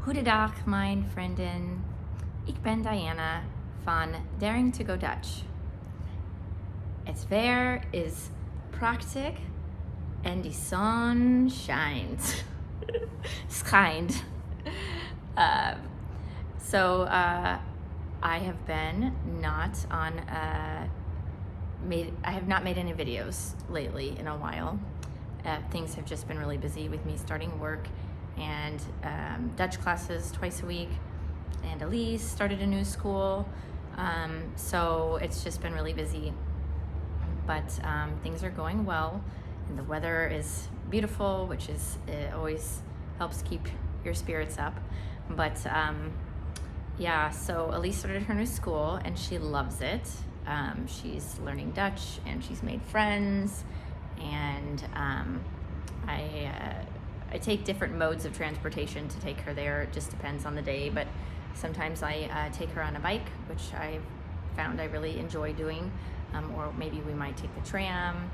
Goedendag, mijn vrienden. Ik ben Diana van Daring to Go Dutch. Het weer is prachtig and the sun shines. Schijnt. So I have been not on I have not made any videos lately in a while. Things have just been really busy with me starting work and Dutch classes twice a week, and Elyse started a new school, so it's just been really busy, but things are going well, and the weather is beautiful, which is it always helps keep your spirits up. But yeah, so Elyse started her new school and she loves it. She's learning Dutch and she's made friends, and I take different modes of transportation to take her there. It just depends on the day, but sometimes I take her on a bike, which I found I really enjoy doing, or maybe we might take the tram,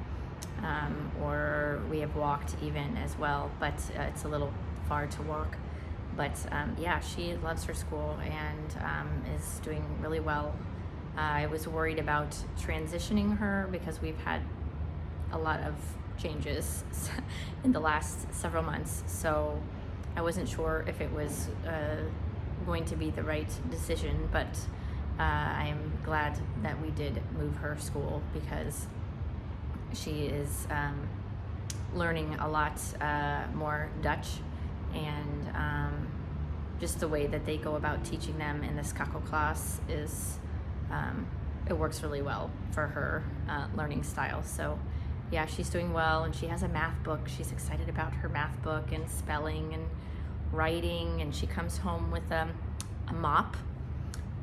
or we have walked even as well, but it's a little far to walk. But yeah, she loves her school and is doing really well. I was worried about transitioning her because we've had a lot of changes in the last several months, so I wasn't sure if it was going to be the right decision, but I am glad that we did move her school because she is learning a lot more Dutch, and just the way that they go about teaching them in this Kakko class is it works really well for her learning style. So yeah, she's doing well, and she has a math book. She's excited about her math book and spelling and writing, and she comes home with a mop,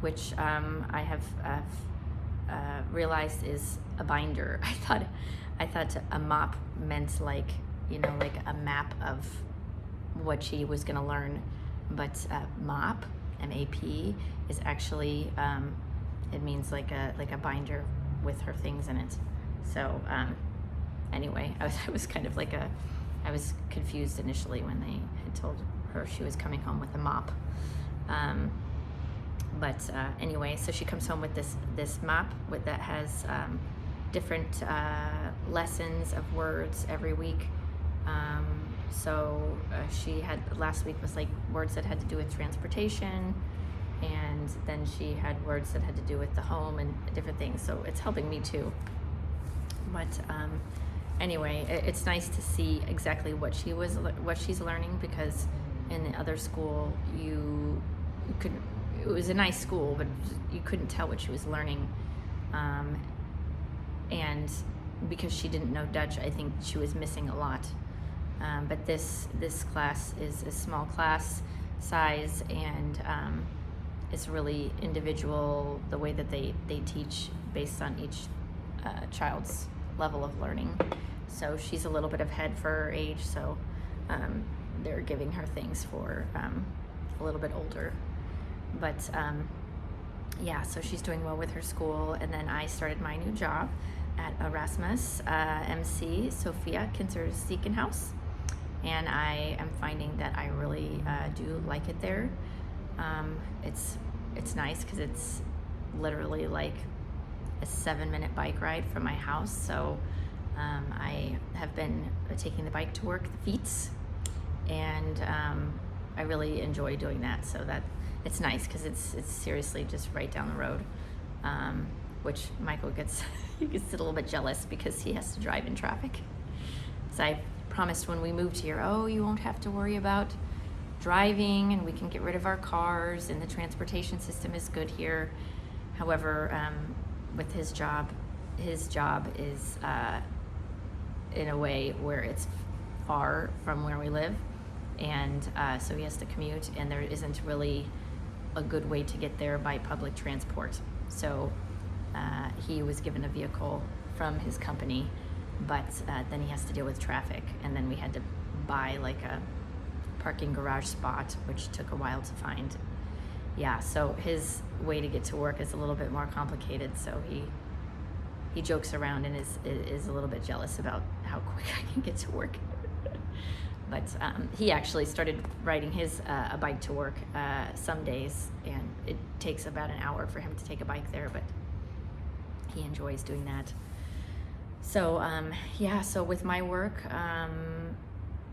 which I have realized is a binder. I thought a mop meant like a map of what she was going to learn, but mop, M-A-P, is actually it means like a binder with her things in it. So anyway, I was kind of like I was confused initially when they had told her she was coming home with a mop. But anyway, so she comes home with this map that has different lessons of words every week. So she had, last week was like words that had to do with transportation, and then she had words that had to do with the home and different things. So it's helping me too. But anyway, it's nice to see exactly what she's learning, because in the other school you couldn't. It was a nice school, but you couldn't tell what she was learning, and because she didn't know Dutch, I think she was missing a lot. But this class is a small class size, and it's really individual, the way that they teach based on each child's level of learning. So she's a little bit ahead for her age, so they're giving her things for a little bit older. But yeah, so she's doing well with her school. And then I started my new job at Erasmus MC Sophia Kinderziekenhuis, and I am finding that I really do like it there. It's nice because it's literally like a 7-minute bike ride from my house. So I have been taking the bike to work, the feet, and I really enjoy doing that. So that it's nice because it's seriously just right down the road, which Michael gets a little bit jealous because he has to drive in traffic. So I promised when we moved here, oh, you won't have to worry about driving, and we can get rid of our cars, and the transportation system is good here. However, with his job is in a way where it's far from where we live, and so he has to commute, and there isn't really a good way to get there by public transport. So he was given a vehicle from his company, but then he has to deal with traffic, and then we had to buy like a parking garage spot, which took a while to find. Yeah, so his way to get to work is a little bit more complicated, so he jokes around and is a little bit jealous about how quick I can get to work. But he actually started riding his a bike to work some days, and it takes about an hour for him to take a bike there, but he enjoys doing that. So so with my work,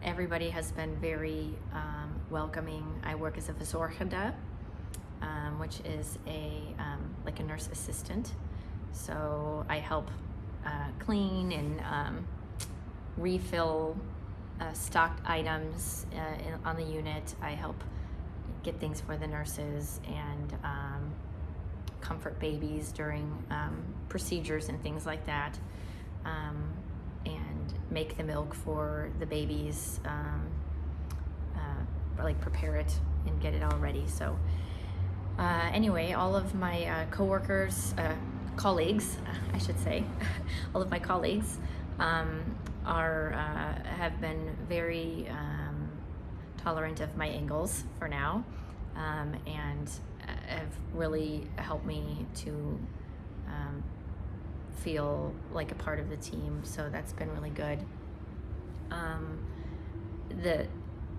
everybody has been very welcoming. I work as a verzorgende, which is like a nurse assistant. So I help clean and refill stocked items on the unit. I help get things for the nurses and comfort babies during procedures and things like that, and make the milk for the babies, like prepare it and get it all ready. So anyway, all of my colleagues, I should say, all of my colleagues have been very tolerant of my angles for now, and have really helped me to feel like a part of the team. So that's been really good.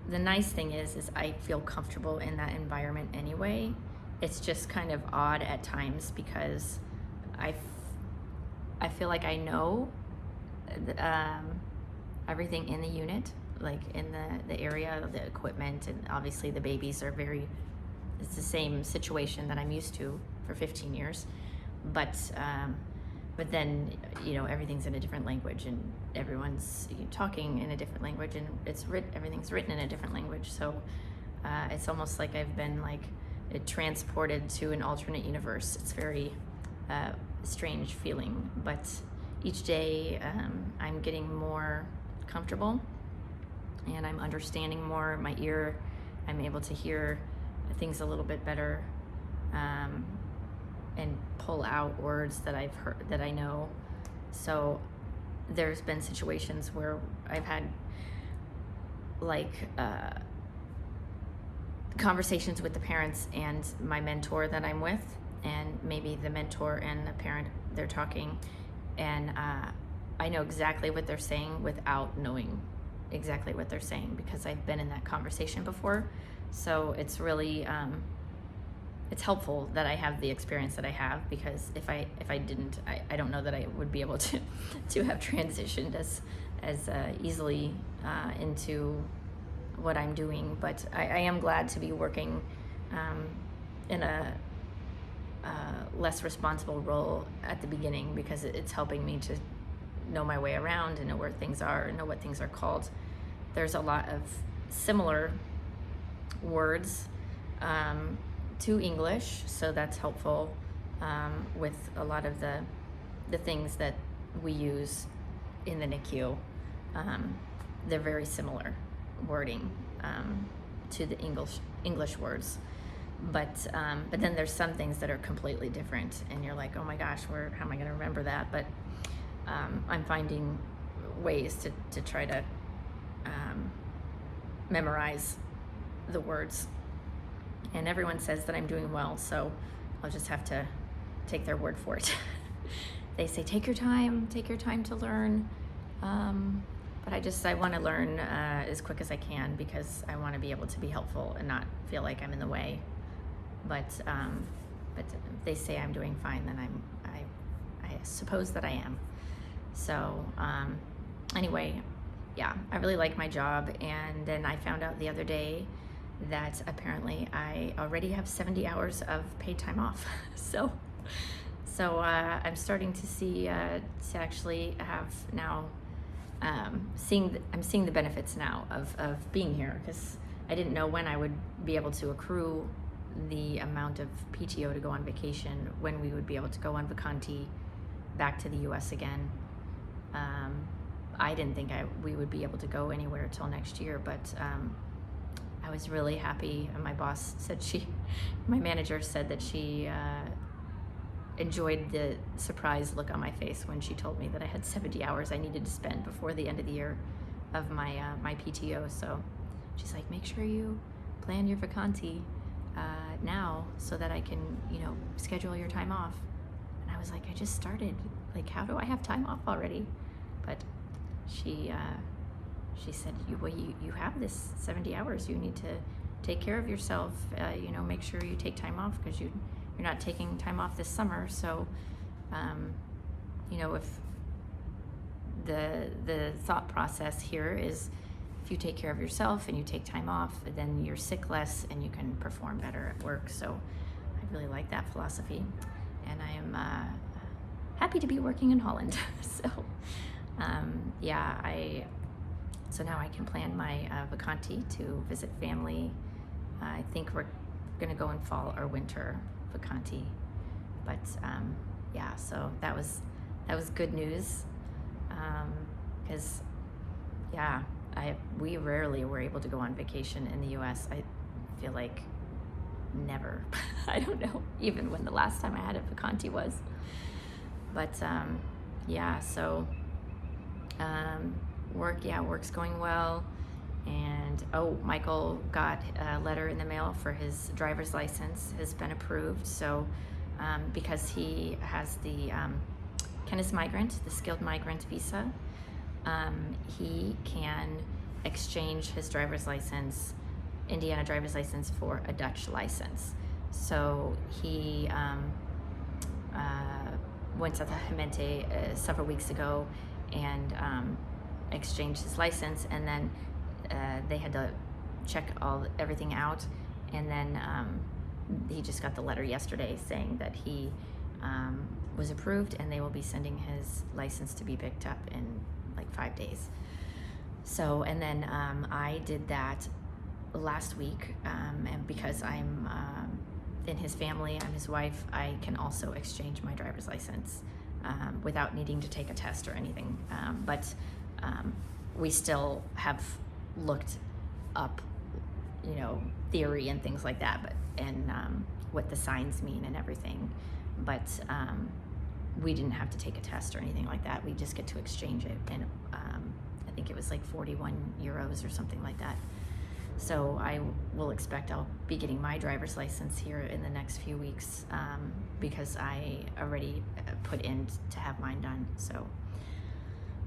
The nice thing is I feel comfortable in that environment anyway. It's just kind of odd at times because I feel like I know everything in the unit, like in the area, the equipment, and obviously the babies are it's the same situation that I'm used to for 15 years, but then everything's in a different language, and everyone's talking in a different language, and everything's written in a different language. So it's almost like I've been transported to an alternate universe. It's very strange feeling, but each day I'm getting more comfortable and I'm understanding more. My ear, I'm able to hear things a little bit better, and pull out words that I've heard, that I know. So there's been situations where I've had conversations with the parents and my mentor that I'm with, and maybe the mentor and the parent, they're talking, and I know exactly what they're saying without knowing exactly what they're saying, because I've been in that conversation before. So it's really it's helpful that I have the experience that I have, because if I didn't, I don't know that I would be able to have transitioned as easily into what I'm doing. But I am glad to be working in a less responsible role at the beginning, because it's helping me to know my way around and know where things are and know what things are called. There's a lot of similar words to English, so that's helpful with a lot of the things that we use in the NICU. They're very similar wording to the English words, but then there's some things that are completely different, and you're like, oh my gosh, how am I going to remember that? But I'm finding ways to try to memorize the words, and everyone says that I'm doing well, so I'll just have to take their word for it. They say take your time to learn, but I want to learn as quick as I can, because I want to be able to be helpful and not feel like I'm in the way. But if they say I'm doing fine, then I suppose that I am. So anyway, yeah, I really like my job. And then I found out the other day that apparently I already have 70 hours of paid time off. So I'm starting to see to actually have now I'm seeing the benefits now of being here, because I didn't know when I would be able to accrue the amount of PTO to go on vacation, when we would be able to go on vacantie back to the US again. I didn't think we would be able to go anywhere till next year, but I was really happy. And my boss said my manager said that she enjoyed the surprised look on my face when she told me that I had 70 hours I needed to spend before the end of the year of my PTO. So she's like, make sure you plan your vacantie now, so that I can, schedule your time off. And I was like, I just started. Like, how do I have time off already? But she she said, you have this 70 hours. You need to take care of yourself. Make sure you take time off because you're not taking time off this summer. So, if the thought process here is if you take care of yourself and you take time off, then you're sick less and you can perform better at work. So I really like that philosophy, and I am happy to be working in Holland. So now I can plan my vacantie to visit family. I think we're gonna go in fall or winter vacantie, but so that was good news, because we rarely were able to go on vacation in the US. I feel like never. I don't know even when the last time I had a vacantie was, but work's going well. And Michael got a letter in the mail for his driver's license, has been approved. So because he has the Kennis migrant, the skilled migrant visa, he can exchange his driver's license, Indiana driver's license, for a Dutch license. So he went to the Gementee several weeks ago and exchanged his license, and then they had to check everything out, and then he just got the letter yesterday saying that he was approved, and they will be sending his license to be picked up in like 5 days. So, and then I did that last week, and because I'm in his family, I'm his wife, I can also exchange my driver's license without needing to take a test or anything. But we still have looked up, theory and things like that, and what the signs mean and everything. But we didn't have to take a test or anything like that. We just get to exchange it, and I think it was like 41 euros or something like that. So I will expect I'll be getting my driver's license here in the next few weeks, because I already put in to have mine done. So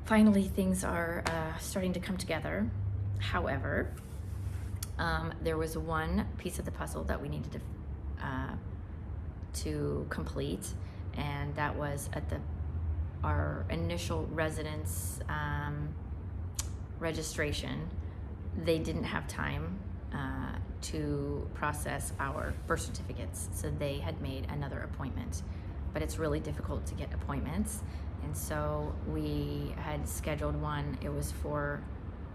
finally things are starting to come together. However, there was one piece of the puzzle that we needed to complete, and that was at our initial residence registration. They didn't have time to process our birth certificates, so they had made another appointment. But it's really difficult to get appointments, and so we had scheduled one. It was for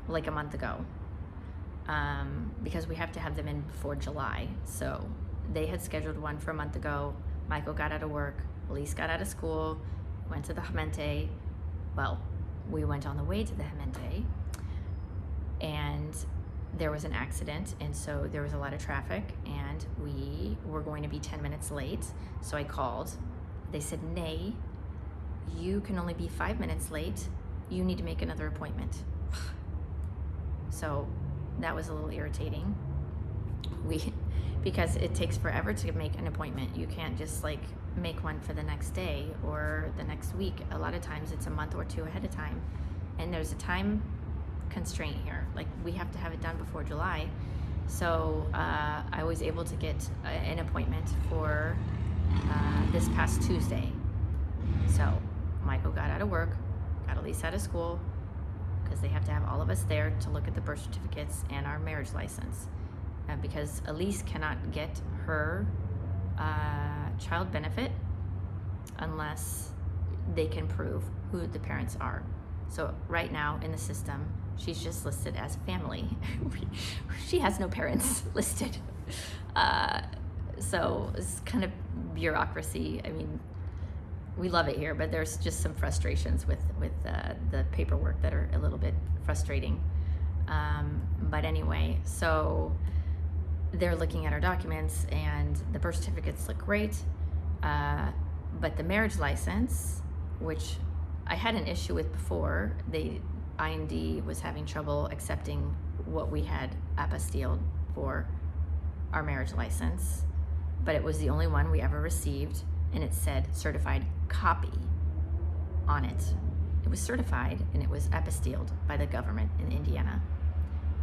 like a month ago, because we have to have them in before July. So they had scheduled one for a month ago. Michael got out of work, Elyse got out of school, went to the Gementee. Well, we went on the way to the Gementee, and there was an accident, and so there was a lot of traffic, and we were going to be 10 minutes late. So I called. They said, "Nay, you can only be 5 minutes late. You need to make another appointment." So that was a little irritating. Because it takes forever to make an appointment. You can't just like make one for the next day or the next week. A lot of times it's a month or two ahead of time, and there's a time constraint here. Like, we have to have it done before July. So I was able to get an appointment for this past Tuesday. So Michael got out of work, got Elyse out of school, because they have to have all of us there to look at the birth certificates and our marriage license, because Elyse cannot get her child benefit unless they can prove who the parents are. So right now in the system, she's just listed as family. She has no parents listed. So it's kind of bureaucracy. I mean, we love it here, but there's just some frustrations with the paperwork that are a little bit frustrating. But anyway, so they're looking at our documents, and the birth certificates look great. But the marriage license, which I had an issue with before, the IND was having trouble accepting what we had apostilled for our marriage license, but it was the only one we ever received, and it said certified copy on it. It was certified and it was apostilled by the government in Indiana,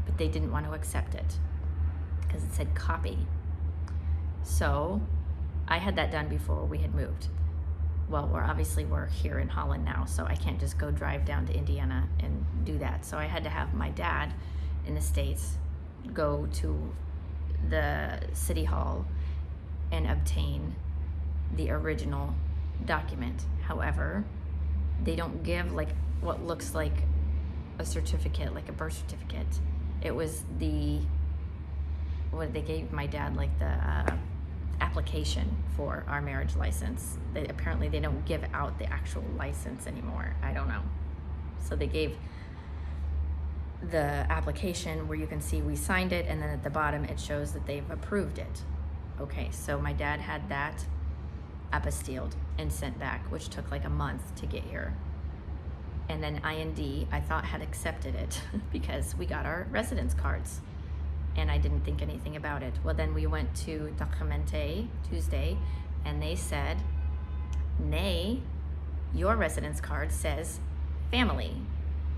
but they didn't want to accept it because it said copy. So I had that done before we had moved. Well, we're here in Holland now, so I can't just go drive down to Indiana and do that. So I had to have my dad in the States go to the city hall and obtain the original document. However, they don't give like what looks like a certificate, like a birth certificate. It was what they gave my dad, like the application for our marriage license. Apparently they don't give out the actual license anymore. I don't know. So they gave the application where you can see we signed it, and then at the bottom it shows that they've approved it. Okay, so my dad had that apostilled and sent back, which took like a month to get here. And then IND, I thought, had accepted it because we got our residence cards, and I didn't think anything about it. Well, then we went to Gementee Tuesday, and they said, nay, your residence card says family.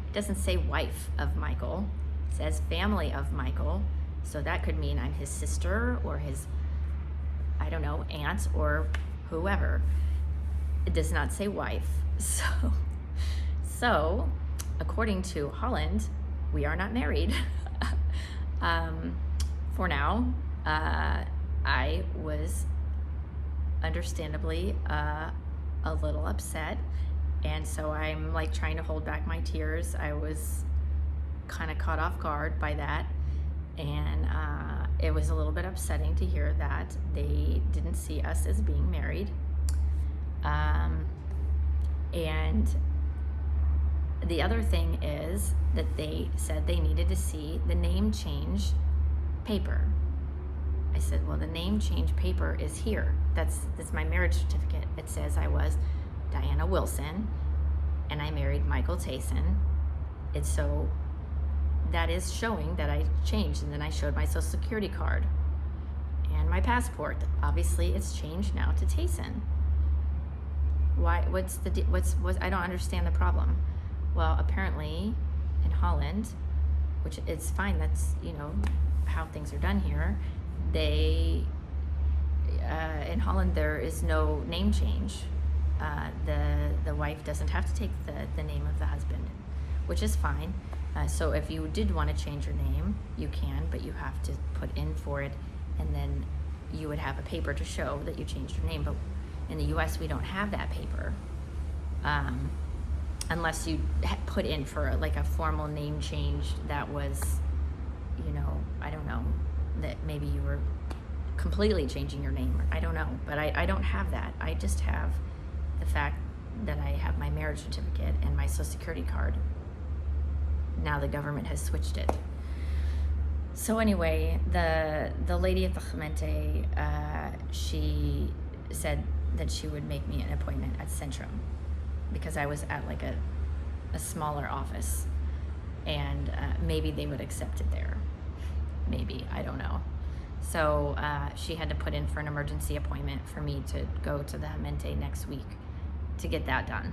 It doesn't say wife of Michael, it says family of Michael. So that could mean I'm his sister or his, I don't know, aunt or whoever. It does not say wife. So according to Holland, we are not married. For now. I was understandably a little upset, and so I'm like trying to hold back my tears. I was kind of caught off guard by that, and it was a little bit upsetting to hear that they didn't see us as being married. And the other thing is that they said they needed to see the name change paper. I said, well, the name change paper is here. That's my marriage certificate. It says I was Diana Wilson and I married Michael Tayson. And so that is showing that I changed. And then I showed my social security card and my passport. Obviously it's changed now to Tayson. Why, I don't understand the problem. Well, apparently in Holland, which it's fine, that's, how things are done here, in Holland there is no name change. The wife doesn't have to take the name of the husband, which is fine. So if you did want to change your name, you can, but you have to put in for it, and then you would have a paper to show that you changed your name. But in the US, we don't have that paper. Unless you put in for like a formal name change that was, I don't know, that maybe you were completely changing your name. I don't know, but I don't have that. I just have the fact that I have my marriage certificate and my social security card. Now the government has switched it. So anyway, the lady at the Gementee, she said that she would make me an appointment at Centrum, because I was at like a smaller office, and maybe they would accept it there. Maybe, I don't know. So she had to put in for an emergency appointment for me to go to the Gementee next week to get that done.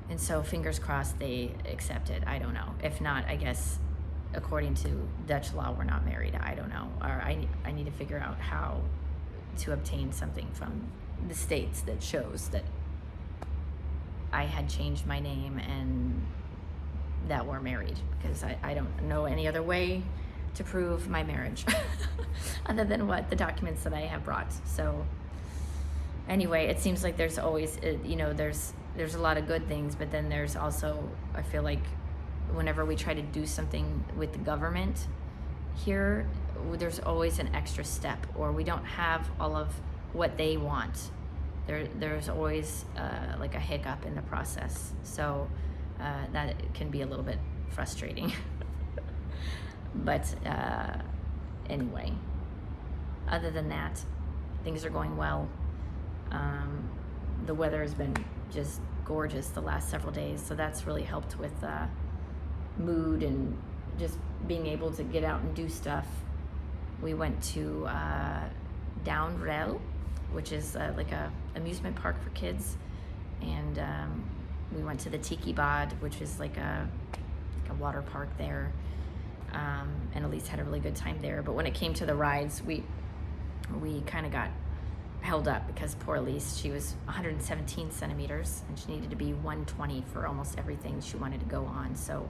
And so fingers crossed they accept it. I don't know. If not, I guess according to Dutch law, we're not married. I don't know. Or I need to figure out how to obtain something from the States that shows that I had changed my name and that we're married, because I don't know any other way to prove my marriage other than what the documents that I have brought. So anyway, it seems like there's always, there's a lot of good things, but then there's also, I feel like whenever we try to do something with the government here, there's always an extra step, or we don't have all of what they want. There's always like a hiccup in the process. So that can be a little bit frustrating. But anyway, other than that, things are going well. The weather has been just gorgeous the last several days, so that's really helped with mood and just being able to get out and do stuff. We went to Downrel, which is like a amusement park for kids, and we went to the Tiki Bod, which is like a water park there, and Elyse had a really good time there. But when it came to the rides, we kind of got held up because poor Elyse, she was 117 centimeters and she needed to be 120 for almost everything she wanted to go on. So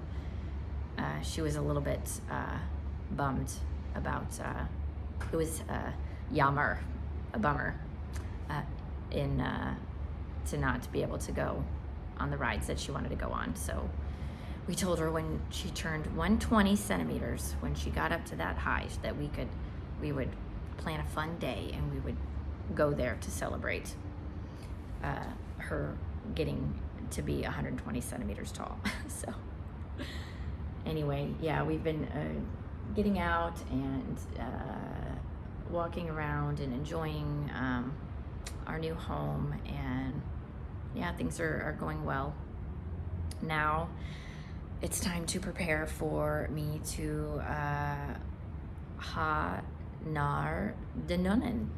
she was a little bit bummed about, it was a bummer to not be able to go on the rides that she wanted to go on. So we told her when she turned 120 centimeters, when she got up to that height, that we would plan a fun day and we would go there to celebrate her getting to be 120 centimeters tall. So anyway, yeah, we've been getting out and walking around and enjoying our new home, and yeah, things are going well. Now it's time to prepare for me to ha naar de nonnen,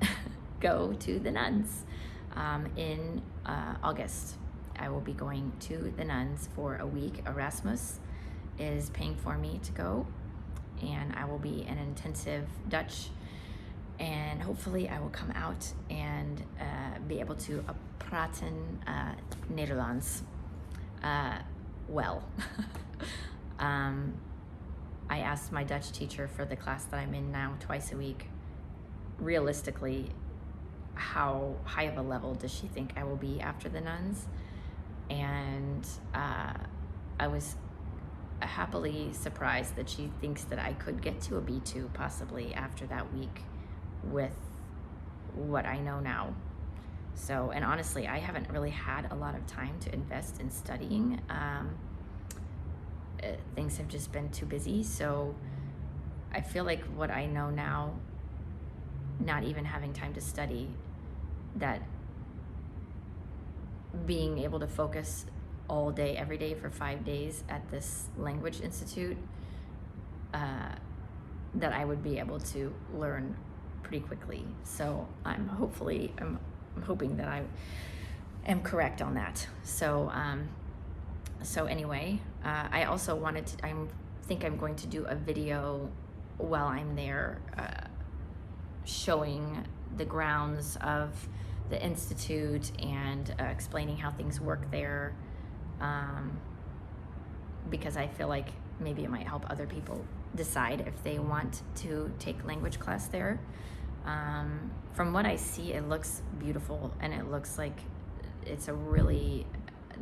go to the nuns in August. I will be going to the nuns for a week. Erasmus is paying for me to go, and I will be in intensive Dutch, and hopefully I will come out and be able to praten Nederlands well. I asked my Dutch teacher for the class that I'm in now twice a week, realistically, how high of a level does she think I will be after the nuns? And I was happily surprised that she thinks that I could get to a B2 possibly after that week with what I know now. So, and honestly, I haven't really had a lot of time to invest in studying. Things have just been too busy. So I feel like what I know now, not even having time to study, that being able to focus all day, every day for 5 days at this language institute, that I would be able to learn pretty quickly. So I'm hoping that I am correct on that. So anyway, I also think I'm going to do a video while I'm there, showing the grounds of the institute and explaining how things work there, because I feel like maybe it might help other people decide if they want to take language class there. From what I see, it looks beautiful, and it looks like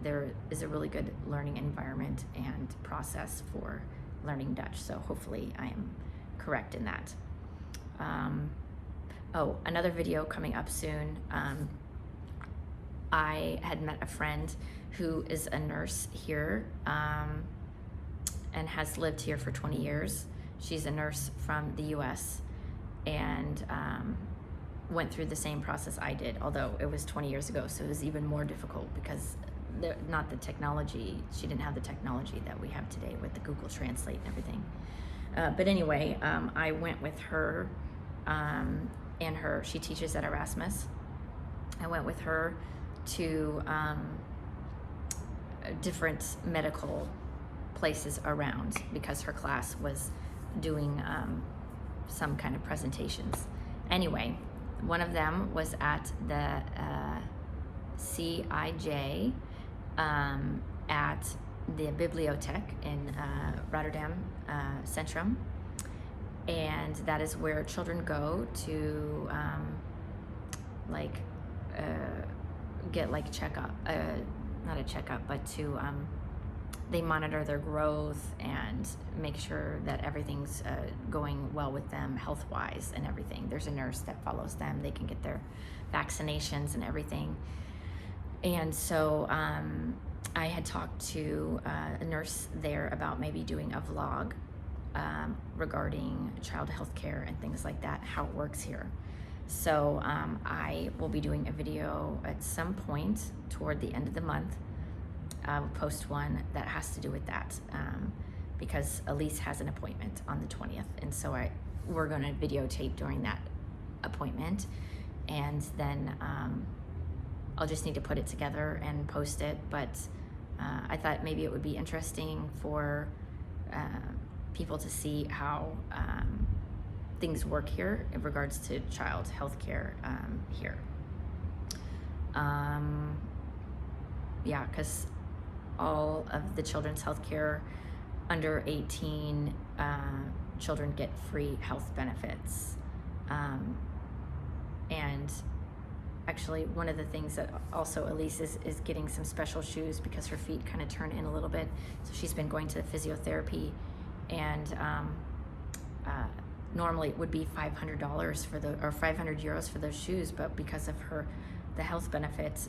there is a really good learning environment and process for learning Dutch. So hopefully I am correct in that. Another video coming up soon. I had met a friend who is a nurse here, and has lived here for 20 years. She's a nurse from the US and went through the same process I did, although it was 20 years ago, so it was even more difficult because she didn't have the technology that we have today with the Google Translate and everything. But anyway, I went with her, she teaches at Erasmus. I went with her to different medical places around because her class was doing some kind of presentations. Anyway, one of them was at the CIJ at the Bibliothek in Rotterdam Centrum, and that is where children go to get like checkup, not a checkup, but to they monitor their growth and make sure that everything's going well with them health-wise and everything. There's a nurse that follows them. They can get their vaccinations and everything. And so I had talked to a nurse there about maybe doing a vlog regarding child health care and things like that, how it works here. So I will be doing a video at some point toward the end of the month. I'll post one that has to do with that, because Elyse has an appointment on the 20th, and so we're going to videotape during that appointment, and then I'll just need to put it together and post it. But I thought maybe it would be interesting for people to see how things work here in regards to child health care here. Yeah, because all of the children's health care under 18 children get free health benefits. And actually, one of the things that also Elyse is getting some special shoes because her feet kind of turn in a little bit. So she's been going to physiotherapy, and normally it would be $500 for or 500 euros for those shoes, but because of the health benefits,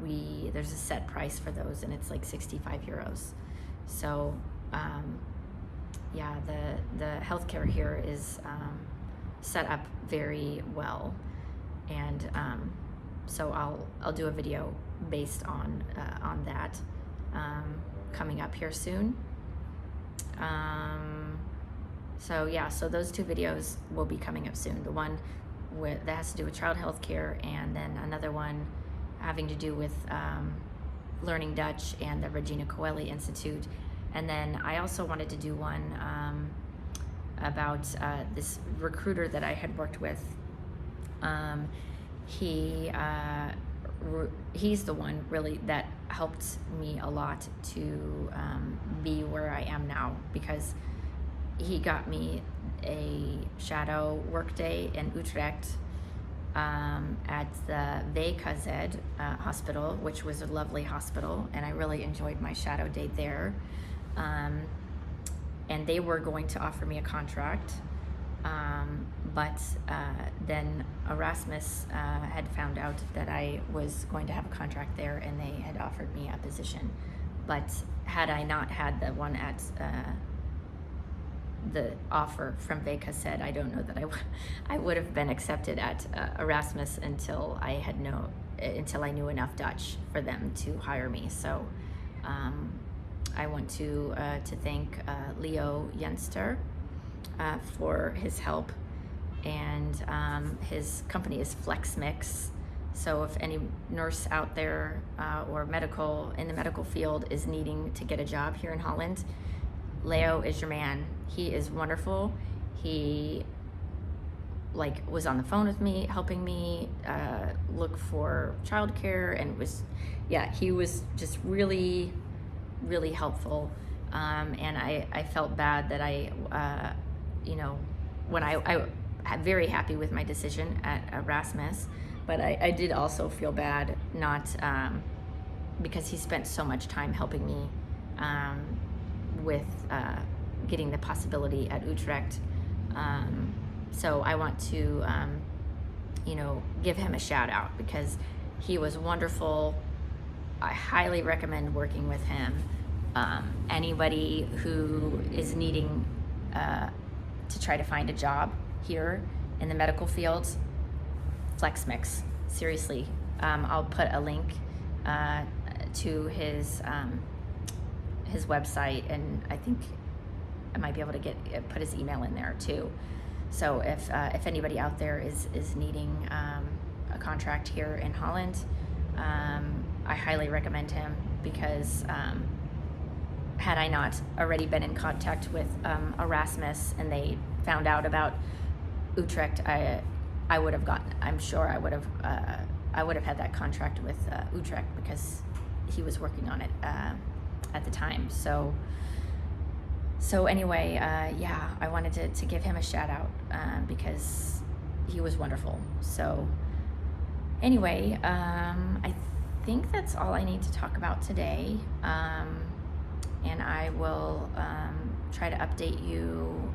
there's a set price for those, and it's like 65 euros. So yeah, the healthcare here is set up very well, and so I'll do a video based on that coming up here soon. So yeah, so those two videos will be coming up soon. The one that has to do with child health care, and then another one having to do with learning Dutch and the Regina Coeli Institute. And then I also wanted to do one about this recruiter that I had worked with. He's the one really that helped me a lot to be where I am now, because he got me a shadow work day in Utrecht at the VKZ hospital, which was a lovely hospital, and I really enjoyed my shadow day there. And they were going to offer me a contract, but then Erasmus had found out that I was going to have a contract there, and they had offered me a position. But had I not had the one at the offer from VKZ, I don't know that I would have been accepted at Erasmus until I knew enough Dutch for them to hire me. So I want to thank Leo Jenster for his help, and his company is Flexmix. So if any nurse out there or in the medical field is needing to get a job here in Holland, Leo is your man. He is wonderful. He was on the phone with me, helping me look for childcare, and he was just really, really helpful. And I felt bad that when I'm very happy with my decision at Erasmus, but I did also feel bad not because he spent so much time helping me with getting the possibility at Utrecht. So I want to give him a shout out, because he was wonderful. I highly recommend working with him. Anybody who is needing to try to find a job here in the medical field, Flexmix, seriously. I'll put a link to his website, and I think I might be able to put his email in there too. So if anybody out there is needing a contract here in Holland, I highly recommend him, because had I not already been in contact with Erasmus and they found out about Utrecht, I would have gotten. I'm sure I would have had that contract with Utrecht, because he was working on it at the time. So anyway, I wanted to give him a shout out because he was wonderful. So anyway, I think that's all I need to talk about today. And I will try to update you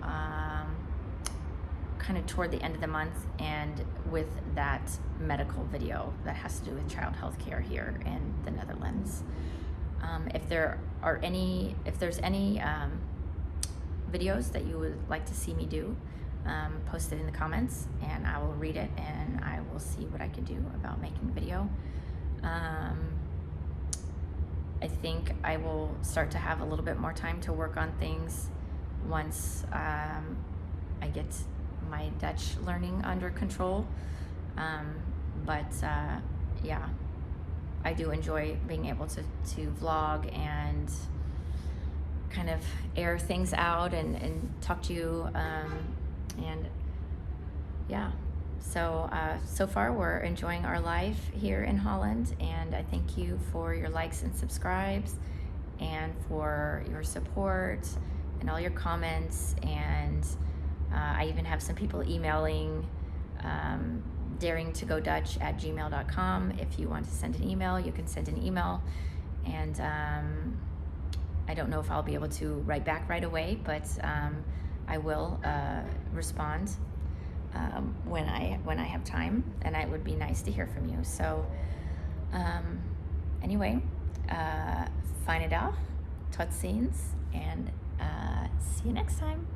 kind of toward the end of the month, and with that medical video that has to do with child health care here in the Netherlands. If there's any videos that you would like to see me do, post it in the comments, and I will read it, and I will see what I can do about making the video. I think I will start to have a little bit more time to work on things once I get my Dutch learning under control. Yeah, I do enjoy being able to vlog and kind of air things out and talk to you, and yeah. So so far we're enjoying our life here in Holland, and I thank you for your likes and subscribes and for your support and all your comments, and I even have some people emailing daringtogodutch@gmail.com. If you want to send an email, you can send an email, and I don't know if I'll be able to write back right away, but I will respond when I have time, and it would be nice to hear from you. So anyway, fijne dag, tot ziens, and see you next time.